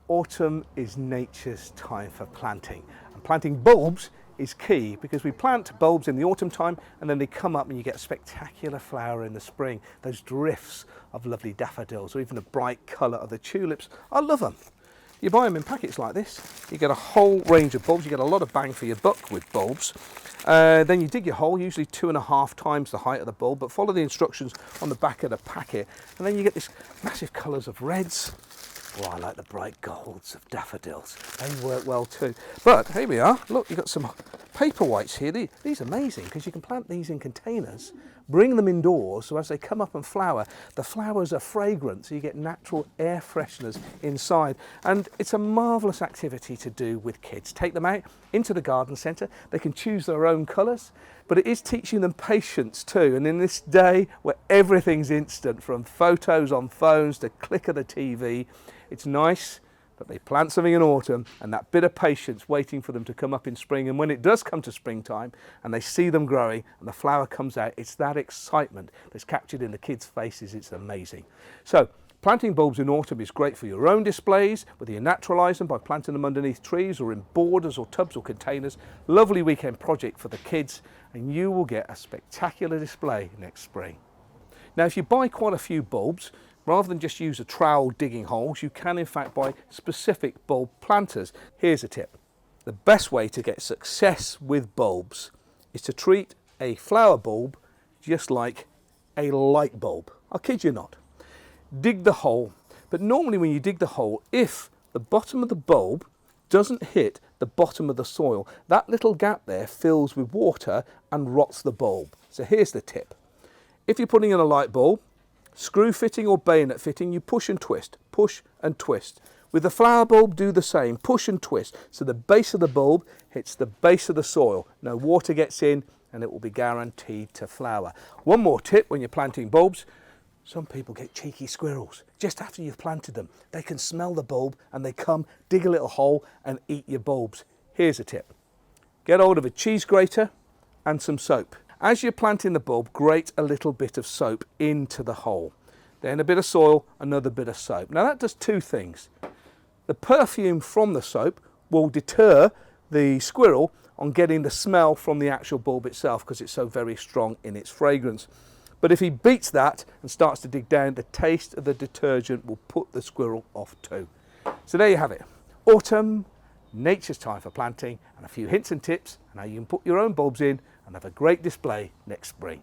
autumn is nature's time for planting, and planting bulbs is key because we plant bulbs in the autumn time and then they come up and you get a spectacular flower in the spring, those drifts of lovely daffodils or even the bright colour of the tulips. I love them. You buy them in packets like this, you get a whole range of bulbs, you get a lot of bang for your buck with bulbs. Then you dig your hole, usually 2.5 times the height of the bulb, but follow the instructions on the back of the packet, and then you get this massive colours of reds. Oh, I like the bright golds of daffodils. They work well too. But here we are. Look, you've got some paper whites here. These are amazing because you can plant these in containers, bring them indoors, so as they come up and flower, the flowers are fragrant, so you get natural air fresheners inside. And it's a marvellous activity to do with kids. Take them out into the garden centre. They can choose their own colours, but it is teaching them patience too. And in this day where everything's instant, from photos on phones to click of the TV, it's nice that they plant something in autumn and that bit of patience waiting for them to come up in spring. And when it does come to springtime and they see them growing and the flower comes out, it's that excitement that's captured in the kids' faces. It's amazing. So planting bulbs in autumn is great for your own displays, whether you naturalise them by planting them underneath trees or in borders or tubs or containers. Lovely weekend project for the kids, and you will get a spectacular display next spring. Now, if you buy quite a few bulbs, rather than just use a trowel digging holes, you can in fact buy specific bulb planters. Here's a tip. The best way to get success with bulbs is to treat a flower bulb just like a light bulb. I'll kid you not. Dig the hole, but normally when you dig the hole, if the bottom of the bulb doesn't hit the bottom of the soil, that little gap there fills with water and rots the bulb. So here's the tip. If you're putting in a light bulb, screw fitting or bayonet fitting, you push and twist, push and twist. With the flower bulb, do the same, push and twist, so the base of the bulb hits the base of the soil. No water gets in and it will be guaranteed to flower. One more tip when you're planting bulbs. Some people get cheeky squirrels. Just after you've planted them, they can smell the bulb and they come, dig a little hole and eat your bulbs. Here's a tip. Get hold of a cheese grater and some soap. As you're planting the bulb, grate a little bit of soap into the hole. Then a bit of soil, another bit of soap. Now that does two things. The perfume from the soap will deter the squirrel on getting the smell from the actual bulb itself because it's so very strong in its fragrance. But if he beats that and starts to dig down, the taste of the detergent will put the squirrel off too. So there you have it. Autumn, nature's time for planting, and a few hints and tips on how you can put your own bulbs in and have a great display next spring.